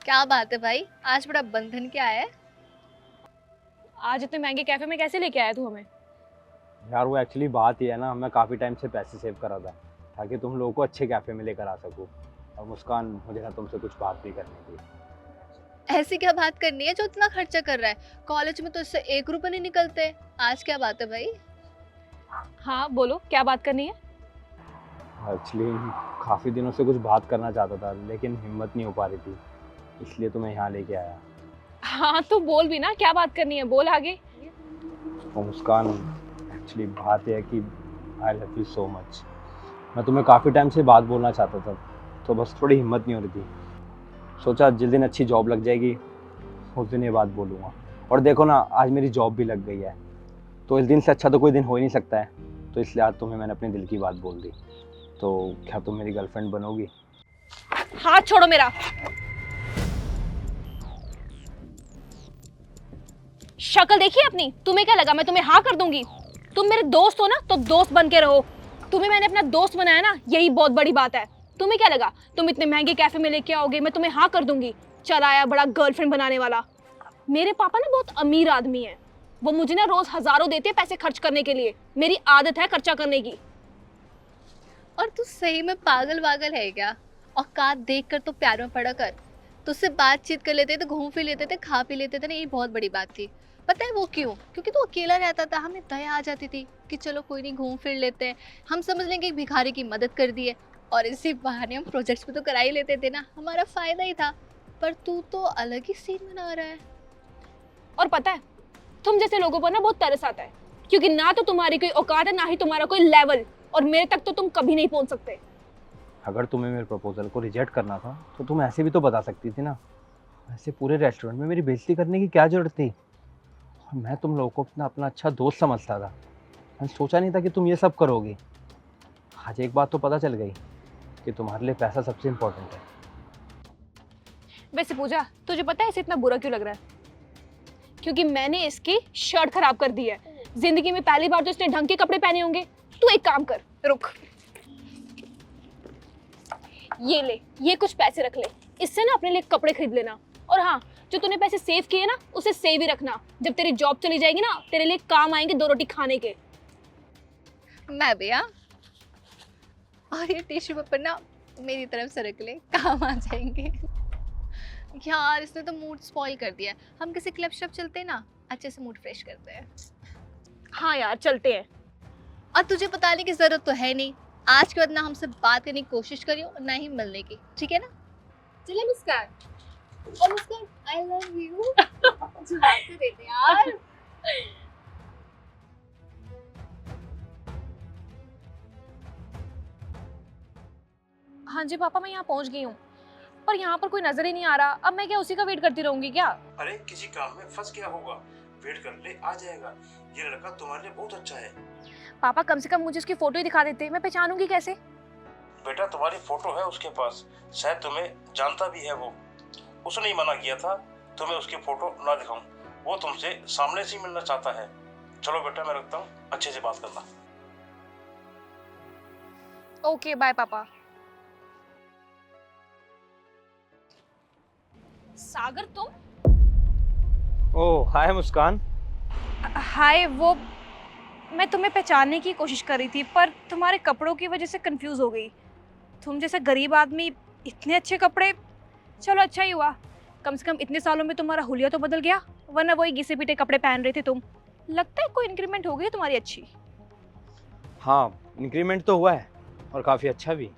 क्या बात है भाई, आज बड़ा बंधन क्या है। आज इतने महंगे कैफे में कैसे लेके आया तू हमें? यार वो एक्चुअली बात ये है ना, मैं काफ़ी टाइम से पैसे सेव करा था ताकि तुम लोगों को अच्छे कैफ़े में लेकर आ सकूँ। और मुस्कान, मुझे ना तुमसे कुछ बात भी करनी थी। ऐसी क्या बात करनी है जो इतना खर्चा कर रहा है? कॉलेज में तो इससे 1 रुपए नहीं निकलते। आज क्या बात है भाई? हाँ बोलो, क्या बात करनी है? एक्चुअली काफ़ी दिनों से कुछ बात करना चाहता था लेकिन हिम्मत नहीं हो पा रही थी, इसलिए तुम्हें यहाँ लेके आया। हाँ तो बोल भी ना, क्या बात करनी है, बोल आगे। तो मुस्कान, एक्चुअली बात यह है कि I love you so much. मैं तुम्हें काफ़ी टाइम से बात बोलना चाहता था, तो बस थोड़ी हिम्मत नहीं हो रही थी। सोचा जिस दिन अच्छी जॉब लग जाएगी उस दिन ये बात बोलूँगा। और देखो ना, आज मेरी जॉब भी लग गई है, तो इस दिन से अच्छा तो कोई दिन हो ही नहीं सकता है। तो इसलिए आज तुम्हें मैंने अपने दिल की बात बोल दी। तो क्या तुम मेरी गर्लफ्रेंड बनोगी? हाथ छोड़ो मेरा। शक्ल देखी अपनी? तुम्हें क्या लगा मैं तुम्हें हाँ कर दूंगी? तुम मेरे दोस्त हो ना, तो दोस्त बन के रहो। तुम्हें मैंने अपना दोस्त बनाया ना, यही बहुत बड़ी बात है। तुम्हें क्या लगा तुम इतने महंगे कैफे में लेके आओगे मैं तुम्हें हाँ कर दूंगी? चल आया बड़ा गर्लफ्रेंड बनाने वाला। मेरे पापा ना बहुत अमीर आदमी है, वो मुझे ना रोज हजारों देते हैं पैसे खर्च करने के लिए। मेरी आदत है खर्चा करने की। और तू सही में पागल वागल है क्या? औकात देख कर तो प्यार में पड़ा कर। तुझसे बातचीत कर लेते थे, घूम फिर लेते थे, खा पी लेते थे ना, ये बहुत बड़ी बात थी। पता है वो क्यों? क्योंकि तू अकेला रहता था, हमें दया आ जाती थी कि चलो कोई नहीं, घूम फिर लेते हैं। हम समझ लेंगे एक भिखारी की मदद कर दी है, और इसी बहाने हम प्रोजेक्ट्स भी तो करा ही लेते थे ना, हमारा फायदा ही था। पर तू तो अलग ही सीन बना रहा है। और पता है तुम जैसे लोगों पर ना बहुत तरस आता है, क्योंकि ना तो तुम्हारी कोई औकात है ना ही तुम्हारा कोई लेवल, और मेरे तक तो तुम कभी नहीं पहुंच सकते। अगर तुम्हें मेरे प्रपोजल को रिजेक्ट करना था तो तुम ऐसे भी तो बता सकती थी ना। ऐसे पूरे रेस्टोरेंट में मेरी बेइज्जती करने की क्या ज़रूरत थी? और मैं तुम लोगों को अपना अपना अच्छा दोस्त समझता था। मैंने सोचा नहीं था कि तुम ये सब करोगी। आज एक बात तो पता चल गई कि तुम्हारे लिए पैसा सबसे इम्पोर्टेंट है। वैसे पूजा, तुझे पता है इसे इतना बुरा क्यों लग रहा है? क्योंकि मैंने इसकी शर्ट खराब कर दी है। जिंदगी में पहली बार तो इसने ढंग के कपड़े पहने होंगे। तू एक काम कर, रुक, ये ले, ये कुछ पैसे रख ले, इससे ना अपने लिए कपड़े खरीद लेना। और हाँ, जो तूने पैसे सेव किए ना उसे सेव ही रखना। जब तेरी जॉब चली जाएगी ना, तेरे लिए काम आएंगे 2 रोटी खाने के। मैं भी, हाँ। और ये टिश्यू पेपर ना मेरी तरफ से रख ले, काम आ जाएंगे। यार इसने तो मूड स्पॉइल कर दिया है। हम किसी क्लब शॉप चलते हैं ना, अच्छे से मूड फ्रेश करते हैं। हाँ यार चलते हैं। और तुझे बताने की जरूरत तो है नहीं, आज के बाद ना हमसे बात करने की कोशिश करियो, ना ही मिलने की, ठीक है ना? चले मुस्कान। और मुस्कान, आई लव यू। जवाब तो दे दे यार। हाँ जी पापा, मैं यहाँ पहुँच गई हूँ, पर यहाँ पर कोई नजर ही नहीं आ रहा। अब मैं क्या उसी का वेट करती रहूंगी क्या? अरे किसी काम में फंस गया होगा, वेट कर ले, आ जाएगा। ये लड़का तुम्हारे लिए बहुत अच्छा है। पापा कम से कम मुझे उसकी फोटो ही दिखा देते, मैं पहचानूंगी कैसे? बेटा तुम्हारी फोटो है उसके पास, शायद तुम्हें जानता भी है वो। उसने ही मना किया था तुम्हें उसकी फोटो ना दिखाऊं, वो तुमसे सामने से ही मिलना चाहता है। चलो बेटा मैं रखता हूँ, अच्छे से बात करना। ओके बाय पापा। सागर तुम? ओह हाय मुस्कान। हाय, वो मैं तुम्हें पहचानने की कोशिश कर रही थी, पर तुम्हारे कपड़ों की वजह से कंफ्यूज हो गई। तुम जैसा गरीब आदमी, इतने अच्छे कपड़े। चलो अच्छा ही हुआ, कम से कम इतने सालों में तुम्हारा हुलिया तो बदल गया, वरना वही घिसे पीटे कपड़े पहन रहे थे तुम। लगता है कोई इंक्रीमेंट हो गई तुम्हारी अच्छी। हाँ, इंक्रीमेंट तो हुआ है और काफ़ी अच्छा भी।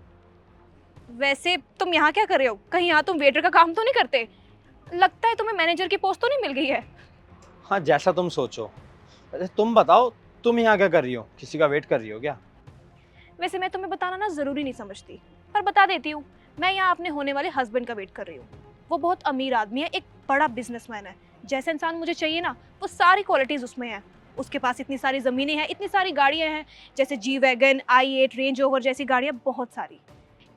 वैसे तुम यहाँ क्या कर रहे हो? कहीं यहाँ तुम वेटर का काम तो नहीं करते? लगता है तुम्हें मैनेजर की पोस्ट तो नहीं मिल गई है? हाँ, जैसा तुम सोचो। वैसे तुम बताओ, तुम यहाँ क्या कर रही हो? किसी का वेट कर रही हो क्या? वैसे मैं तुम्हें बताना ना ज़रूरी नहीं समझती, पर बता देती हूँ। मैं यहाँ अपने होने वाले हस्बैंड का वेट कर रही हूँ। वो बहुत अमीर आदमी है, एक बड़ा बिजनेसमैन है। जैसे इंसान मुझे चाहिए ना, वो सारी क्वालिटीज़ उसमें हैं। उसके पास इतनी सारी ज़मीनें हैं, इतनी सारी गाड़ियाँ हैं, जैसे G wagon, i8, range over जैसी गाड़ियाँ बहुत सारी।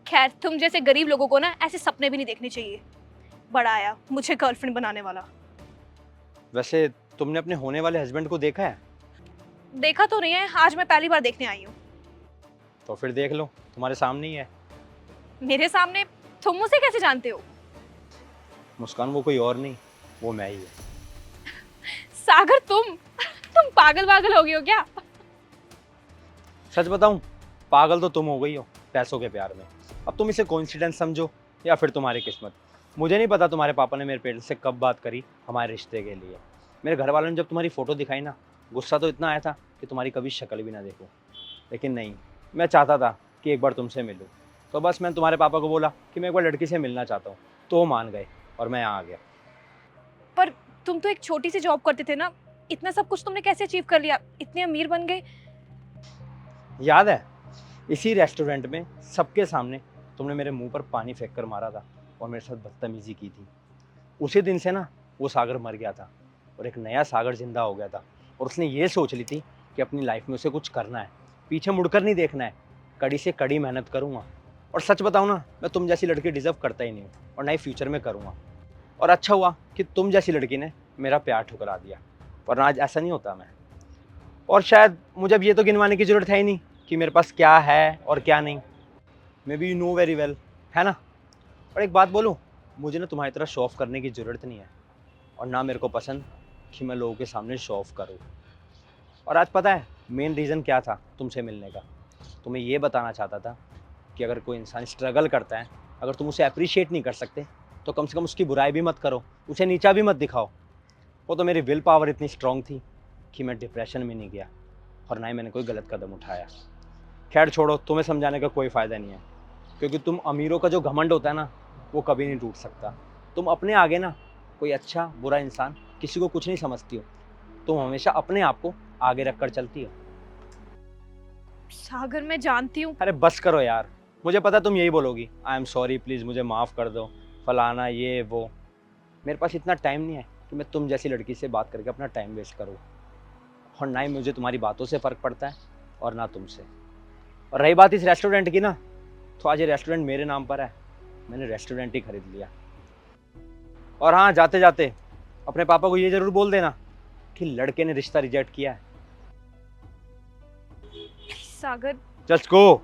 खैर तुम जैसे गरीब लोगों को ना ऐसे सपने भी नहीं देखने चाहिए। बड़ा आया मुझे गर्लफ्रेंड बनाने वाला। वैसे तुमने अपने होने वाले हस्बैंड को देखा है? देखा तो नहीं है, आज मैं पहली बार देखने आई हूँ। तो फिर देख लो, तुम्हारे सामने ही है। मेरे सामने? तुम मुझे कैसे जानते हो? मुस्कान वो कोई और नहीं, वो मैं ही हूँ। सागर तुम पागल पागल हो गए हो क्या? सच बताऊं, पागल तो तुम हो गई हो पैसों के प्यार में। अब तुम इसे कोइंसिडेंस समझो या फिर तुम्हारी किस्मत। मुझे नहीं पता तुम्हारे पापा ने मेरे पेरेंट्स से कब बात करी हमारे रिश्ते के लिए। मेरे घर वालों ने जब तुम्हारी फ़ोटो दिखाई ना, गुस्सा तो इतना आया था कि तुम्हारी कभी शक्ल भी ना देखूं। लेकिन नहीं, मैं चाहता था कि एक बार तुमसे मिलूं। तो बस मैं तुम्हारे पापा को बोला कि मैं एक बार लड़की से मिलना चाहता हूँ, तो वो मान गए और मैं यहाँ आ गया। पर तुम तो एक छोटी सी जॉब करते थे ना, इतना सब कुछ तुमने कैसे अचीव कर लिया, इतने अमीर बन गए? याद है, इसी रेस्टोरेंट में सबके सामने तुमने मेरे मुंह पर पानी फेंक कर मारा था और मेरे साथ बदतमीजी की थी। उसी दिन से ना वो सागर मर गया था और एक नया सागर जिंदा हो गया था। और उसने ये सोच ली थी कि अपनी लाइफ में उसे कुछ करना है, पीछे मुड़कर नहीं देखना है, कड़ी से कड़ी मेहनत करूँगा। और सच बताऊँ ना, मैं तुम जैसी लड़की डिजर्व करता ही नहीं हूँ और ना ही फ्यूचर में करूँगा। और अच्छा हुआ कि तुम जैसी लड़की ने मेरा प्यार ठुकरा दिया, वरना आज ऐसा नहीं होता मैं। और शायद मुझे अब ये तो गिनवाने की ज़रूरत है ही नहीं कि मेरे पास क्या है और क्या नहीं। May be you know very well, है ना। और एक बात बोलूँ, मुझे ना तुम्हारी तरह शो ऑफ करने की ज़रूरत नहीं है और ना मेरे को पसंद कि मैं लोगों के सामने शो ऑफ करूँ। और आज पता है मेन रीज़न क्या था तुमसे मिलने का? तुम्हें ये बताना चाहता था कि अगर कोई इंसान स्ट्रगल करता है, अगर तुम उसे अप्रिशिएट नहीं कर सकते तो कम से कम उसकी बुराई भी मत करो, उसे नीचा भी मत दिखाओ। वो तो मेरी विल पावर इतनी स्ट्रांग थी कि मैं डिप्रेशन में नहीं गया और ना ही मैंने कोई गलत कदम उठाया। खैर छोड़ो, तुम्हें समझाने का कोई फ़ायदा नहीं है, क्योंकि तुम अमीरों का जो घमंड होता है ना, वो कभी नहीं टूट सकता। तुम अपने आगे ना कोई अच्छा बुरा इंसान किसी को कुछ नहीं समझती हो, तुम हमेशा अपने आप को आगे रख कर चलती हो। सागर मैं जानती हूँ। अरे बस करो यार, मुझे पता तुम यही बोलोगी, आई एम सॉरी, प्लीज़ मुझे माफ़ कर दो, फलाना ये वो। मेरे पास इतना टाइम नहीं है कि मैं तुम जैसी लड़की से बात करके अपना टाइम वेस्ट करूँ। और ना ही मुझे तुम्हारी बातों से फ़र्क पड़ता है और ना तुमसे। और रही बात इस रेस्टोरेंट की ना, तो आज ये रेस्टोरेंट मेरे नाम पर है, मैंने रेस्टोरेंट ही खरीद लिया। और हाँ, जाते जाते अपने पापा को ये ज़रूर बोल देना कि लड़के ने रिश्ता रिजेक्ट किया है। सागर जस्ट गो।